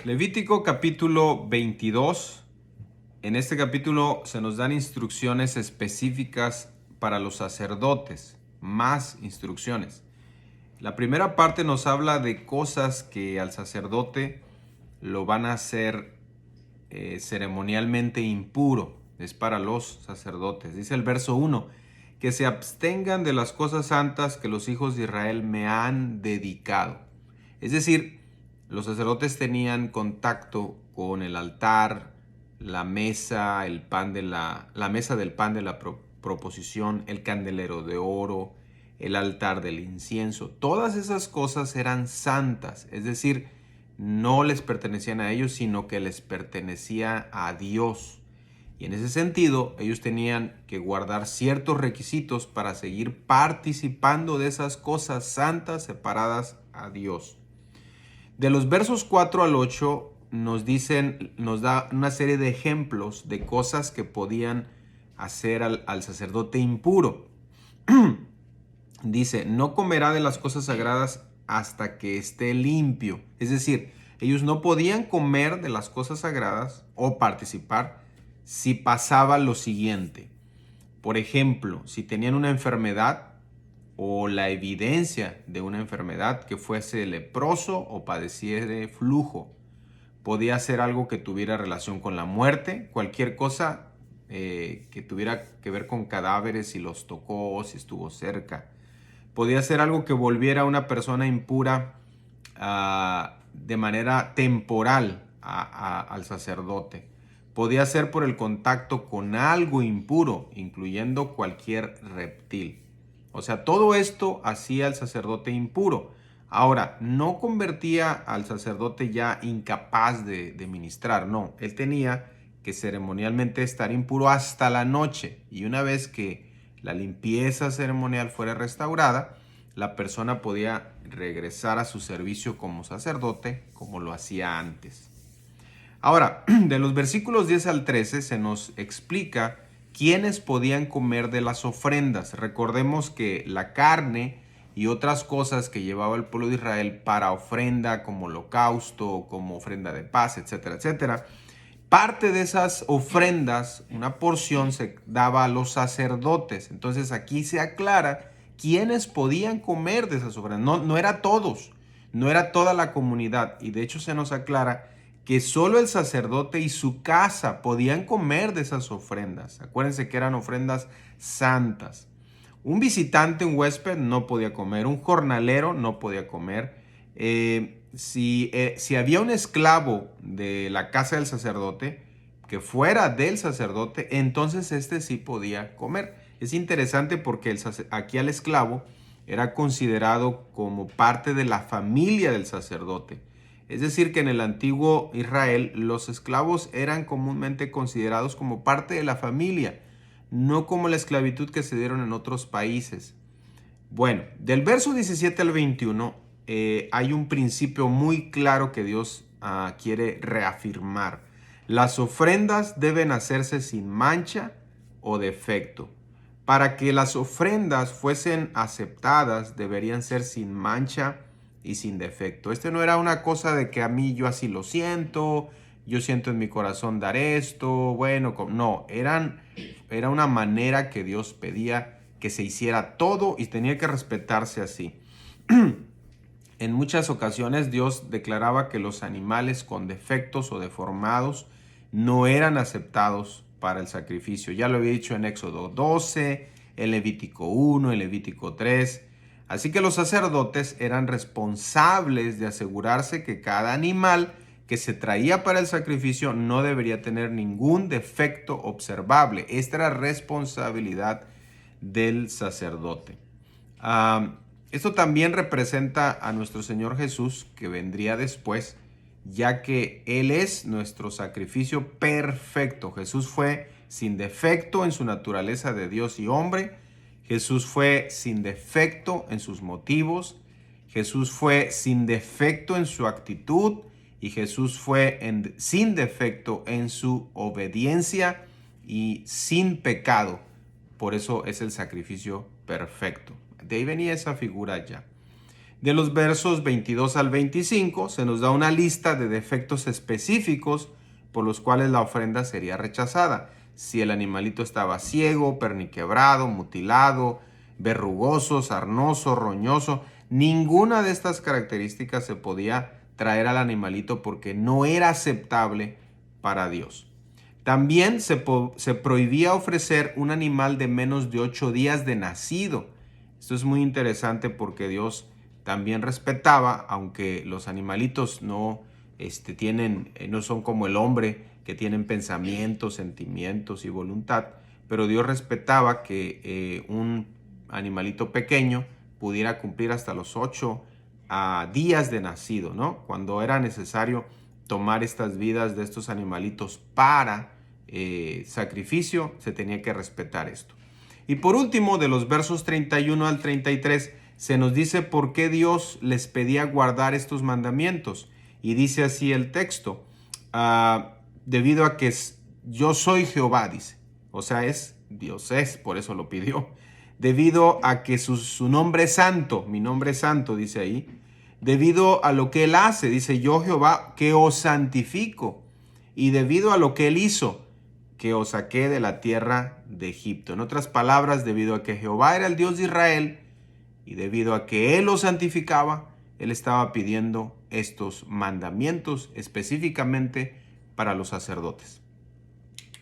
Levítico capítulo 22. En este capítulo se nos dan instrucciones específicas para los sacerdotes, más instrucciones. La primera parte nos habla de cosas que al sacerdote lo van a hacer ceremonialmente impuro. Es para los sacerdotes. Dice el verso 1, que se abstengan de las cosas santas que los hijos de Israel me han dedicado. Es decir, los sacerdotes tenían contacto con el altar, la mesa, el pan de la mesa del pan de la proposición, el candelero de oro, el altar del incienso. Todas esas cosas eran santas, es decir, no les pertenecían a ellos, sino que les pertenecía a Dios. Y en ese sentido, ellos tenían que guardar ciertos requisitos para seguir participando de esas cosas santas separadas a Dios. De los versos 4 al 8 nos da una serie de ejemplos de cosas que podían hacer al sacerdote impuro. Dice, no comerá de las cosas sagradas hasta que esté limpio. Es decir, ellos no podían comer de las cosas sagradas o participar si pasaba lo siguiente. Por ejemplo, si tenían una enfermedad o la evidencia de una enfermedad, que fuese leproso o padeciera flujo. Podía ser algo que tuviera relación con la muerte, cualquier cosa que tuviera que ver con cadáveres, si los tocó, si estuvo cerca. Podía ser algo que volviera a una persona impura de manera temporal al sacerdote. Podía ser por el contacto con algo impuro, incluyendo cualquier reptil. O sea, todo esto hacía al sacerdote impuro. Ahora, no convertía al sacerdote ya incapaz de ministrar, no. Él tenía que ceremonialmente estar impuro hasta la noche. Y una vez que la limpieza ceremonial fuera restaurada, la persona podía regresar a su servicio como sacerdote como lo hacía antes. Ahora, de los versículos 10 al 13 se nos explica quiénes podían comer de las ofrendas. Recordemos que la carne y otras cosas que llevaba el pueblo de Israel para ofrenda como holocausto, como ofrenda de paz, etcétera, etcétera. Parte de esas ofrendas, una porción se daba a los sacerdotes. Entonces aquí se aclara quiénes podían comer de esas ofrendas. No era todos, no era toda la comunidad. Y de hecho se nos aclara que solo el sacerdote y su casa podían comer de esas ofrendas. Acuérdense que eran ofrendas santas. Un visitante, un huésped, no podía comer. Un jornalero no podía comer. Si había un esclavo de la casa del sacerdote que fuera del sacerdote, entonces este sí podía comer. Es interesante porque aquí al esclavo era considerado como parte de la familia del sacerdote. Es decir, que en el antiguo Israel los esclavos eran comúnmente considerados como parte de la familia, no como la esclavitud que se dieron en otros países. Bueno, del verso 17 al 21 hay un principio muy claro que Dios quiere reafirmar. Las ofrendas deben hacerse sin mancha o defecto. Para que las ofrendas fuesen aceptadas, deberían ser sin mancha y sin defecto. Este no era una cosa de que a mí yo así lo siento, yo siento en mi corazón dar esto, bueno, no, era una manera que Dios pedía que se hiciera todo y tenía que respetarse así. En muchas ocasiones Dios declaraba que los animales con defectos o deformados no eran aceptados para el sacrificio. Ya lo había dicho en Éxodo 12, en Levítico 1, en Levítico 3. Así que los sacerdotes eran responsables de asegurarse que cada animal que se traía para el sacrificio no debería tener ningún defecto observable. Esta era responsabilidad del sacerdote. Esto también representa a nuestro Señor Jesús, que vendría después, ya que Él es nuestro sacrificio perfecto. Jesús fue sin defecto en su naturaleza de Dios y hombre. Jesús fue sin defecto en sus motivos. Jesús fue sin defecto en su actitud. Y Jesús fue sin defecto en su obediencia y sin pecado. Por eso es el sacrificio perfecto. De ahí venía esa figura ya. De los versos 22 al 25 se nos da una lista de defectos específicos por los cuales la ofrenda sería rechazada. Si el animalito estaba ciego, perniquebrado, mutilado, verrugoso, sarnoso, roñoso, ninguna de estas características se podía traer al animalito porque no era aceptable para Dios. También se prohibía ofrecer un animal de menos de 8 días de nacido. Esto es muy interesante porque Dios también respetaba, aunque los animalitos no son como el hombre, que tienen pensamientos, sentimientos y voluntad, pero Dios respetaba que un animalito pequeño pudiera cumplir hasta los 8 días de nacido, ¿no? Cuando era necesario tomar estas vidas de estos animalitos para sacrificio, se tenía que respetar esto. Y por último, de los versos 31 al 33, se nos dice por qué Dios les pedía guardar estos mandamientos. Y dice así el texto, debido a que yo soy Jehová, dice. O sea, Dios es, por eso lo pidió. Debido a que su nombre es santo, mi nombre es santo, dice ahí. Debido a lo que Él hace, dice yo Jehová, que os santifico. Y debido a lo que Él hizo, que os saqué de la tierra de Egipto. En otras palabras, debido a que Jehová era el Dios de Israel y debido a que Él los santificaba, Él estaba pidiendo estos mandamientos específicamente para los sacerdotes.